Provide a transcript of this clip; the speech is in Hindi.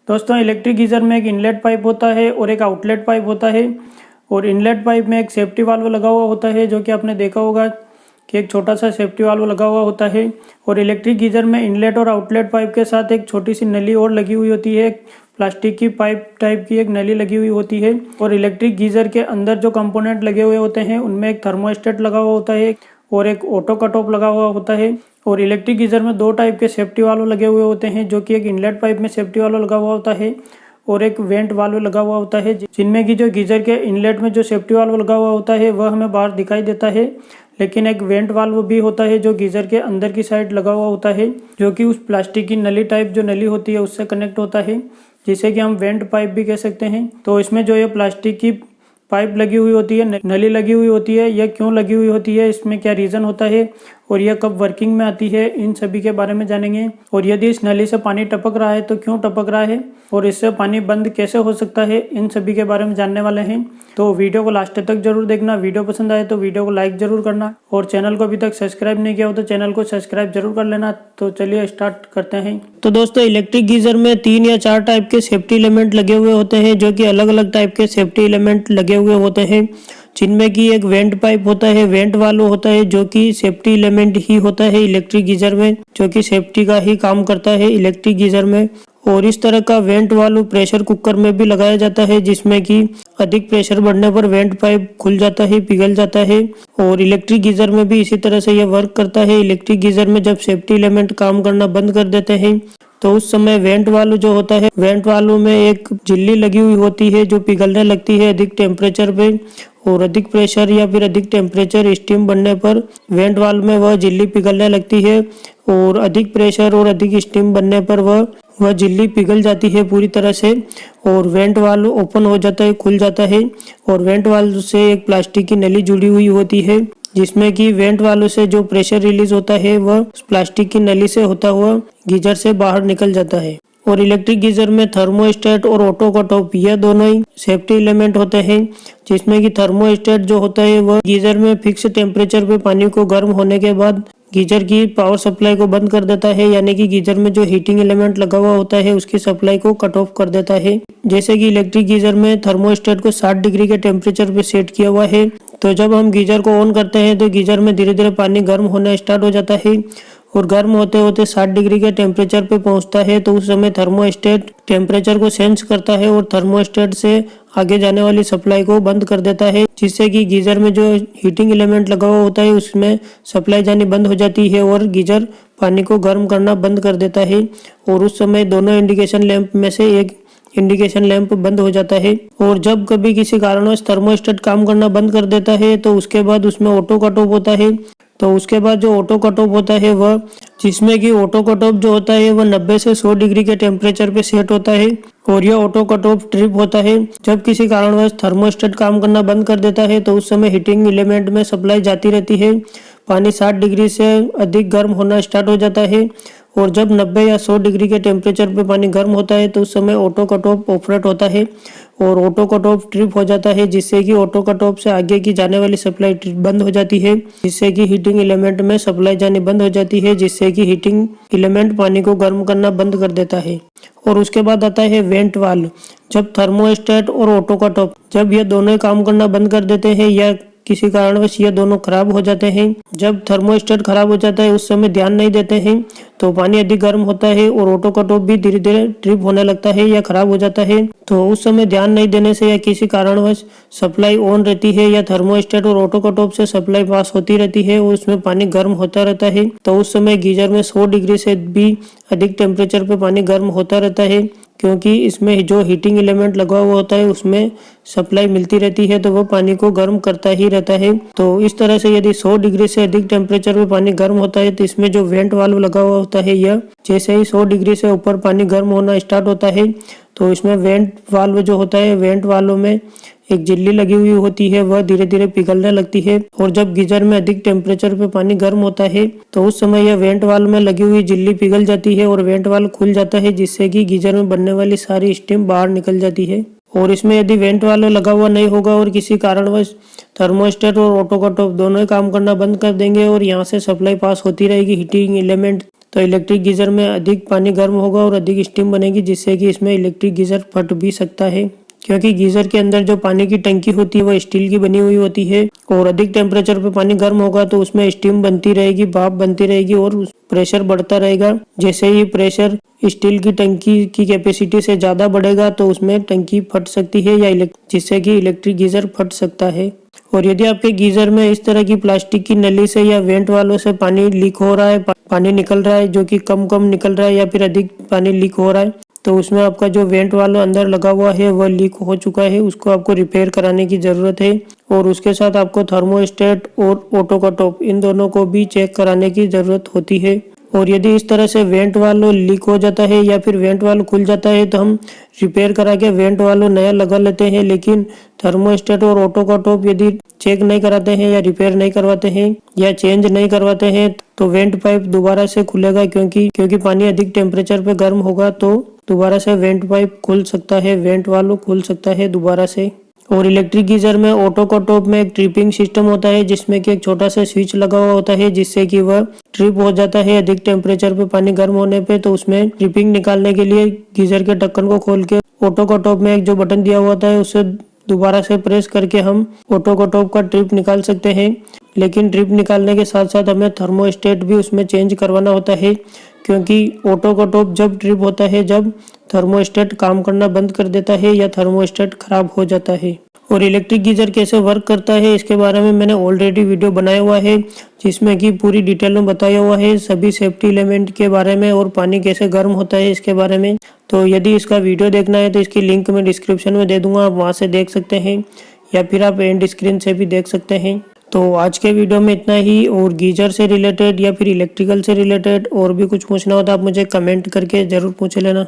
दोस्तों इलेक्ट्रिक गीज़र में एक इनलेट पाइप होता है और एक आउटलेट पाइप होता है। और इनलेट पाइप में एक सेफ्टी वाल्व लगा हुआ होता है, जो कि आपने देखा होगा कि एक छोटा सा सेफ्टी वाल्व लगा हुआ होता है। और इलेक्ट्रिक गीज़र में इनलेट और आउटलेट पाइप के साथ एक छोटी सी नली और लगी हुई होती है, प्लास्टिक की पाइप टाइप की एक नली लगी हुई होती है। और इलेक्ट्रिक गीज़र के अंदर जो कंपोनेंट लगे हुए होते हैं उनमें एक थर्मोस्टेट लगा हुआ होता है और एक ऑटो कट ऑफ लगा हुआ होता है। और इलेक्ट्रिक गीज़र में दो टाइप के सेफ्टी वाल्व लगे हुए होते हैं, जो कि एक इनलेट पाइप में सेफ्टी वाल्व लगा हुआ होता है और एक वेंट वाल्व लगा हुआ होता है, जिनमें कि जो गीज़र के इनलेट में जो सेफ्टी वाल्व लगा हुआ होता है वह हमें बाहर दिखाई देता है, लेकिन एक वेंट वाल्व भी होता है जो गीज़र के अंदर की साइड लगा हुआ होता है, जो कि उस प्लास्टिक की नली टाइप जो नली होती है उससे कनेक्ट होता है, जिसे कि हम वेंट पाइप भी कह सकते हैं। तो इसमें जो ये प्लास्टिक की पाइप लगी हुई होती है, नली लगी हुई होती है, यह क्यों लगी हुई होती है, इसमें क्या रीज़न होता है और यह कब वर्किंग में आती है, इन सभी के बारे में जानेंगे। और यदि इस नली से पानी टपक रहा है तो क्यों टपक रहा है और इससे पानी बंद कैसे हो सकता है, इन सभी के बारे में जानने वाले हैं। तो वीडियो को लास्ट तक जरूर देखना। वीडियो पसंद आए तो वीडियो को लाइक जरूर करना और चैनल को अभी तक सब्सक्राइब नहीं किया हो तो चैनल को सब्सक्राइब जरूर कर लेना। तो चलिए स्टार्ट करते हैं। तो दोस्तों इलेक्ट्रिक गीज़र में 3 या 4 टाइप के सेफ्टी एलिमेंट लगे हुए होते हैं, जो कि अलग अलग टाइप के सेफ्टी एलिमेंट लगे हुए होते हैं, जिनमें कि एक वेंट पाइप होता है, वेंट वाल्व होता है, जो कि सेफ्टी एलिमेंट ही होता है इलेक्ट्रिक गीज़र में, जो कि सेफ्टी का ही काम करता है इलेक्ट्रिक गीज़र में। और इस तरह का वेंट वाल्व प्रेशर कुकर में भी लगाया जाता है, जिसमें कि अधिक प्रेशर बढ़ने पर वेंट पाइप खुल जाता है, पिघल जाता है। और इलेक्ट्रिक गीज़र में भी इसी तरह से यह वर्क करता है। इलेक्ट्रिक गीज़र में जब सेफ्टी एलिमेंट काम करना बंद कर देते हैं तो उस समय वेंट वाल्व जो होता है, वेंट वाल्व में एक झिल्ली लगी हुई होती है जो पिघलने लगती है अधिक टेम्परेचर पे। और अधिक प्रेशर या फिर अधिक टेम्परेचर स्टीम बनने पर वेंट वाल्व में वह झिल्ली पिघलने लगती है और अधिक प्रेशर और अधिक स्टीम बनने पर वह झिल्ली पिघल जाती है पूरी तरह से और वेंट वाल्व ओपन हो जाता है, खुल जाता है। और वेंट वाल्व से एक प्लास्टिक की नली जुड़ी हुई होती है, जिसमें कि वेंट वाल्व से जो प्रेशर रिलीज होता है वह प्लास्टिक की नली से होता हुआ गीज़र से बाहर निकल जाता है। और इलेक्ट्रिक गीज़र में थर्मोस्टेट और ऑटो कट ऑफ यह दोनों ही सेफ्टी एलिमेंट होते हैं, जिसमें कि थर्मोस्टेट जो होता है वह गीज़र में फिक्स टेम्परेचर पे पानी को गर्म होने के बाद गीज़र की पावर सप्लाई को बंद कर देता है, यानी कि गीज़र में जो हीटिंग एलिमेंट लगा हुआ होता है उसकी सप्लाई को कट ऑफ कर देता है। जैसे कि इलेक्ट्रिक गीज़र में थर्मोस्टेट को 60 डिग्री के टेम्परेचर पे सेट किया हुआ है, तो जब हम गीज़र को ऑन करते हैं तो गीज़र में धीरे धीरे पानी गर्म होना स्टार्ट हो जाता है और गर्म होते होते 60 डिग्री के टेम्परेचर पे पहुंचता है। तो उस समय थर्मोस्टेट टेम्परेचर को सेंस करता है और थर्मोस्टेट से आगे जाने वाली सप्लाई को बंद कर देता है, जिससे कि गीज़र में जो हीटिंग एलिमेंट लगा हुआ होता है उसमें सप्लाई जानी बंद हो जाती है और गीज़र पानी को गर्म करना बंद कर देता है। और उस समय दोनों इंडिकेशन लैंप में से एक इंडिकेशन लैंप बंद हो जाता है। और जब कभी किसी कारणवश थर्मोस्टेट काम करना बंद कर देता है तो उसके बाद उसमें ऑटो कट ऑफ होता है। तो उसके बाद जो ऑटो कट ऑफ होता है वह, जिसमें कि ऑटो कट ऑफ जो होता है वह 90 से 100 डिग्री के टेम्परेचर पे सेट होता है। और यह ऑटो कट ऑफ ट्रिप होता है जब किसी कारणवश थर्मोस्टेट काम करना बंद कर देता है, तो उस समय हीटिंग एलिमेंट में सप्लाई जाती रहती है, पानी 60 डिग्री से अधिक गर्म होना स्टार्ट हो जाता है। और जब 90 या 100 डिग्री के टेम्परेचर पे पानी गर्म होता है तो उस समय ऑटो कट ऑफ ऑपरेट होता है और ऑटो कट ऑफ ट्रिप हो जाता है, जिससे कि ऑटो कट ऑफ से आगे की जाने वाली सप्लाई बंद हो जाती है, जिससे कि हीटिंग एलिमेंट में सप्लाई जानी बंद हो जाती है, जिससे कि हीटिंग एलिमेंट पानी को गर्म करना बंद कर देता है। और उसके बाद आता है वेंट वाल्व। जब थर्मोस्टेट और ऑटो कट ऑफ जब ये दोनों काम करना बंद कर देते हैं या किसी कारणवश ये दोनों खराब हो जाते हैं, जब थर्मोस्टेट खराब हो जाता है उस समय ध्यान नहीं देते हैं तो पानी अधिक गर्म होता है और ऑटो कट ऑफ भी धीरे धीरे ट्रिप होने लगता है या खराब हो जाता है। तो उस समय ध्यान नहीं देने से या किसी कारणवश सप्लाई ऑन रहती है या थर्मोस्टेट और ऑटो कट ऑफ से सप्लाई पास होती रहती है और उसमें पानी गर्म होता रहता है, तो उस समय गीज़र में 100 डिग्री से भी अधिक टेम्परेचर पे पानी गर्म होता रहता है, क्योंकि इसमें जो हीटिंग एलिमेंट लगा हुआ होता है उसमें सप्लाई मिलती रहती है, तो वो पानी को गर्म करता ही रहता है। तो इस तरह से यदि 100 डिग्री से अधिक टेम्परेचर पे पानी गर्म होता है तो इसमें जो वेंट वाल्व लगा हुआ होता है यह जैसे ही 100 डिग्री से ऊपर पानी गर्म होना स्टार्ट होता है तो इसमें वेंट वाल्व जो होता है, वेंट वाल्व में एक झिल्ली लगी हुई होती है, वह धीरे धीरे पिघलने लगती है। और जब गीज़र में अधिक टेम्परेचर पे पानी गर्म होता है तो उस समय यह वेंट वाल्व में लगी हुई झिल्ली पिघल जाती है और वेंट वाल्व खुल जाता है, जिससे कि गीज़र में बनने वाली सारी स्टीम बाहर निकल जाती है। और इसमें यदि वेंट वाल्व लगा हुआ नहीं होगा और किसी कारणवश थर्मोस्टेट और ऑटो कट ऑफ दोनों ही काम करना बंद कर देंगे और यहाँ से सप्लाई पास होती रहेगी हीटिंग एलिमेंट तो इलेक्ट्रिक गीज़र में अधिक पानी गर्म होगा और अधिक स्टीम बनेगी, जिससे कि इसमें इलेक्ट्रिक गीज़र फट भी सकता है, क्योंकि गीज़र के अंदर जो पानी की टंकी होती है वह स्टील की बनी हुई होती है और अधिक टेम्परेचर पे पानी गर्म होगा तो उसमें स्टीम बनती रहेगी, भाप बनती रहेगी और प्रेशर बढ़ता रहेगा। जैसे ही प्रेशर स्टील की टंकी की कैपेसिटी से ज़्यादा बढ़ेगा तो उसमें टंकी फट सकती है या जिससे कि इलेक्ट्रिक गीज़र फट सकता है। और यदि आपके गीज़र में इस तरह की प्लास्टिक की नली से या वेंट वालों से पानी लीक हो रहा है, पानी निकल रहा है जो कि कम कम निकल रहा है या फिर अधिक पानी लीक हो रहा है, तो उसमें आपका जो वेंट वाल्व अंदर लगा हुआ है वह लीक हो चुका है, उसको आपको रिपेयर कराने की ज़रूरत है। और उसके साथ आपको थर्मोस्टेट और ऑटो कट ऑफ इन दोनों को भी चेक कराने की ज़रूरत होती है। और यदि इस तरह से वेंट वाल्व लीक हो जाता है या फिर वेंट वाल्व खुल जाता है तो हम रिपेयर करा के वेंट वाल्व नया लगा लेते हैं, लेकिन थर्मोस्टेट और ऑटो कट ऑफ यदि चेक नहीं कराते हैं या रिपेयर नहीं करवाते हैं या चेंज नहीं करवाते हैं तो वेंट पाइप दोबारा से खुलेगा, क्योंकि पानी अधिक टेम्परेचर पे गर्म होगा तो दोबारा से वेंट पाइप खुल सकता है, वेंट वाल्व खुल सकता है दोबारा से। और इलेक्ट्रिक गीज़र में ऑटो कट ऑफ में एक ट्रिपिंग सिस्टम होता है, जिसमें कि एक छोटा सा स्विच लगा हुआ होता है, जिससे कि वह ट्रिप हो जाता है अधिक टेम्परेचर पे पानी गर्म होने पे। तो उसमें ट्रिपिंग निकालने के लिए गीज़र के ढक्कन को खोल के ऑटो कट ऑफ में एक जो बटन दिया हुआ होता है उससे दोबारा से प्रेस करके हम ऑटो कट ऑफ का ट्रिप निकाल सकते हैं। लेकिन ट्रिप निकालने के साथ साथ हमें थर्मोस्टेट भी उसमें चेंज करवाना होता है, क्योंकि ऑटो कट ऑफ जब ट्रिप होता है जब थर्मोस्टेट काम करना बंद कर देता है या थर्मोस्टेट खराब हो जाता है। और इलेक्ट्रिक गीज़र कैसे वर्क करता है इसके बारे में मैंने ऑलरेडी वीडियो बनाया हुआ है, जिसमें कि पूरी डिटेल में बताया हुआ है सभी सेफ्टी एलिमेंट के बारे में और पानी कैसे गर्म होता है इसके बारे में। तो यदि इसका वीडियो देखना है तो इसकी लिंक मैं डिस्क्रिप्शन में दे दूंगा, आप वहां से देख सकते हैं या फिर आप एंड स्क्रीन से भी देख सकते हैं। तो आज के वीडियो में इतना ही। और गीज़र से रिलेटेड या फिर इलेक्ट्रिकल से रिलेटेड और भी कुछ पूछना हो तो आप मुझे कमेंट करके ज़रूर पूछ लेना।